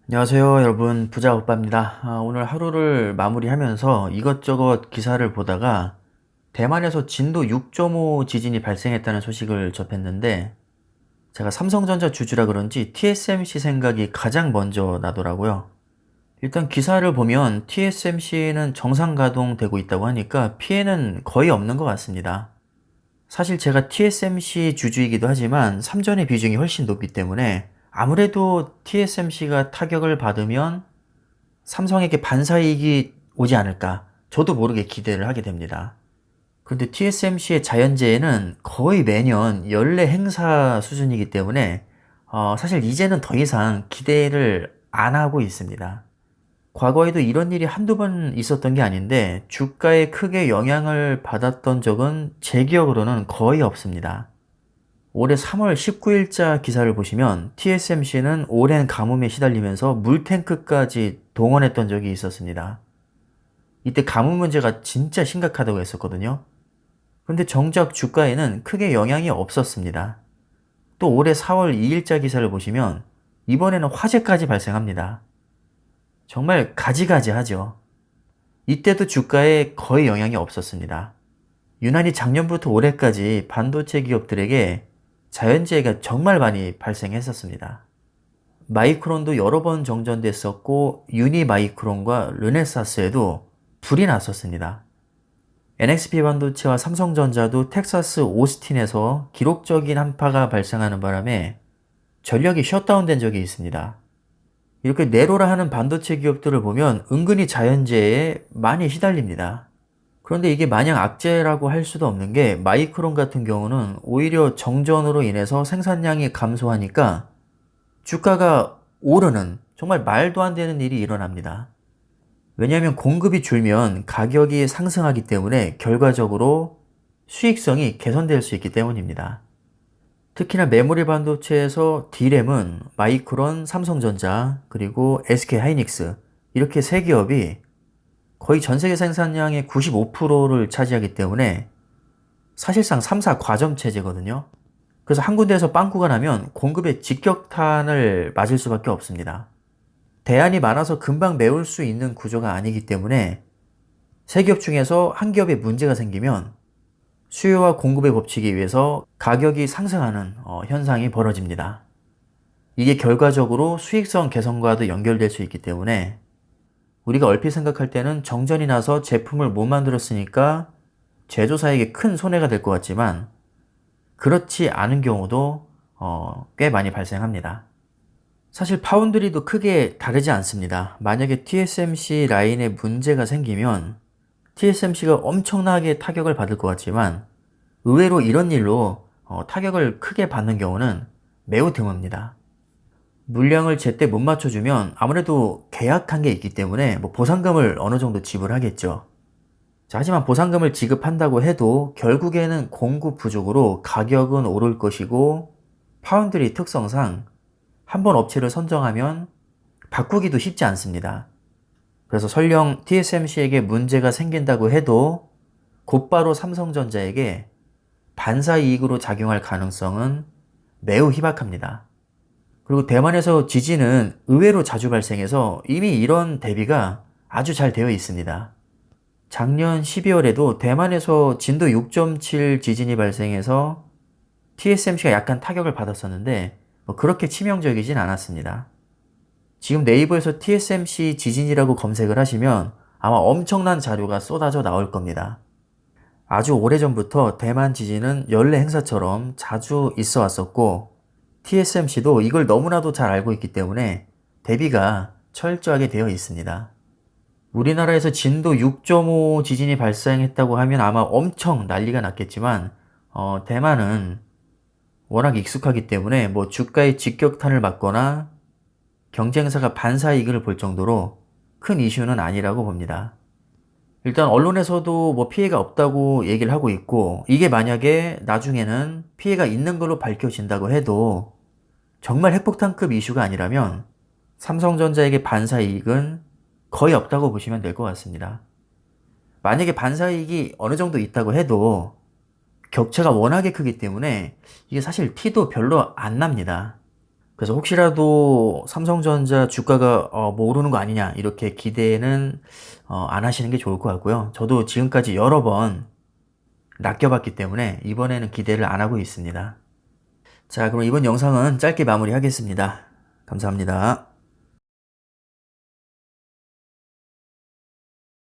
안녕하세요, 여러분. 부자 오빠입니다. 오늘 하루를 마무리하면서 이것저것 기사를 보다가 대만에서 진도 6.5 지진이 발생했다는 소식을 접했는데 제가 삼성전자 주주라 그런지 TSMC 생각이 가장 먼저 나더라고요. 일단 기사를 보면 TSMC는 정상 가동되고 있다고 하니까 피해는 거의 없는 것 같습니다. 사실 제가 TSMC 주주이기도 하지만 삼전의 비중이 훨씬 높기 때문에 아무래도 TSMC가 타격을 받으면 삼성에게 반사이익이 오지 않을까 저도 모르게 기대를 하게 됩니다. 그런데 TSMC의 자연재해는 거의 매년 연례 행사 수준이기 때문에 사실 이제는 더 이상 기대를 안 하고 있습니다. 과거에도 이런 일이 한두 번 있었던 게 아닌데 주가에 크게 영향을 받았던 적은 제 기억으로는 거의 없습니다. 올해 3월 19일자 기사를 보시면 TSMC는 오랜 가뭄에 시달리면서 물탱크까지 동원했던 적이 있었습니다. 이때 가뭄 문제가 진짜 심각하다고 했었거든요. 근데 정작 주가에는 크게 영향이 없었습니다. 또 올해 4월 2일자 기사를 보시면 이번에는 화재까지 발생합니다. 정말 가지가지하죠. 이때도 주가에 거의 영향이 없었습니다. 유난히 작년부터 올해까지 반도체 기업들에게 자연재해가 정말 많이 발생했었습니다. 마이크론도 여러 번 정전됐었고 유니마이크론과 르네사스에도 불이 났었습니다. NXP 반도체와 삼성전자도 텍사스 오스틴에서 기록적인 한파가 발생하는 바람에 전력이 셧다운된 적이 있습니다. 이렇게 내로라 하는 반도체 기업들을 보면 은근히 자연재해에 많이 시달립니다. 그런데 이게 마냥 악재라고 할 수도 없는 게 마이크론 같은 경우는 오히려 정전으로 인해서 생산량이 감소하니까 주가가 오르는 정말 말도 안 되는 일이 일어납니다. 왜냐하면 공급이 줄면 가격이 상승하기 때문에 결과적으로 수익성이 개선될 수 있기 때문입니다. 특히나 메모리 반도체에서 D램은 마이크론, 삼성전자, 그리고 SK 하이닉스 이렇게 세 기업이 거의 전 세계 생산량의 95%를 차지하기 때문에 사실상 3사 과점 체제거든요. 그래서 한 군데에서 빵꾸가 나면 공급에 직격탄을 맞을 수밖에 없습니다. 대안이 많아서 금방 메울 수 있는 구조가 아니기 때문에 세 기업 중에서 한 기업에 문제가 생기면 수요와 공급의 법칙에 의해서 가격이 상승하는 현상이 벌어집니다. 이게 결과적으로 수익성 개선과도 연결될 수 있기 때문에 우리가 얼핏 생각할 때는 정전이 나서 제품을 못 만들었으니까 제조사에게 큰 손해가 될 것 같지만 그렇지 않은 경우도 꽤 많이 발생합니다. 사실 파운드리도 크게 다르지 않습니다. 만약에 TSMC 라인에 문제가 생기면 TSMC가 엄청나게 타격을 받을 것 같지만 의외로 이런 일로 타격을 크게 받는 경우는 매우 드뭅니다. 물량을 제때 못 맞춰주면 아무래도 계약한 게 있기 때문에 보상금을 어느 정도 지불하겠죠. 자, 하지만 보상금을 지급한다고 해도 결국에는 공급 부족으로 가격은 오를 것이고 파운드리 특성상 한번 업체를 선정하면 바꾸기도 쉽지 않습니다. 그래서 설령 TSMC에게 문제가 생긴다고 해도 곧바로 삼성전자에게 반사이익으로 작용할 가능성은 매우 희박합니다. 그리고 대만에서 지진은 의외로 자주 발생해서 이미 이런 대비가 아주 잘 되어 있습니다. 작년 12월에도 대만에서 진도 6.7 지진이 발생해서 TSMC가 약간 타격을 받았었는데 그렇게 치명적이진 않았습니다. 지금 네이버에서 TSMC 지진이라고 검색을 하시면 아마 엄청난 자료가 쏟아져 나올 겁니다. 아주 오래전부터 대만 지진은 연례 행사처럼 자주 있어 왔었고 TSMC도 이걸 너무나도 잘 알고 있기 때문에 대비가 철저하게 되어 있습니다. 우리나라에서 진도 6.5 지진이 발생했다고 하면 아마 엄청 난리가 났겠지만 대만은 워낙 익숙하기 때문에 주가에 직격탄을 맞거나 경쟁사가 반사이익을 볼 정도로 큰 이슈는 아니라고 봅니다. 일단 언론에서도 피해가 없다고 얘기를 하고 있고 이게 만약에 나중에는 피해가 있는 걸로 밝혀진다고 해도 정말 핵폭탄급 이슈가 아니라면 삼성전자에게 반사이익은 거의 없다고 보시면 될 것 같습니다. 만약에 반사이익이 어느 정도 있다고 해도 격차가 워낙에 크기 때문에 이게 사실 티도 별로 안 납니다. 그래서 혹시라도 삼성전자 주가가 뭐 오르는 거 아니냐 이렇게 기대는 안 하시는 게 좋을 것 같고요. 저도 지금까지 여러 번 낚여 봤기 때문에 이번에는 기대를 안 하고 있습니다. 자, 그럼 이번 영상은 짧게 마무리하겠습니다. 감사합니다.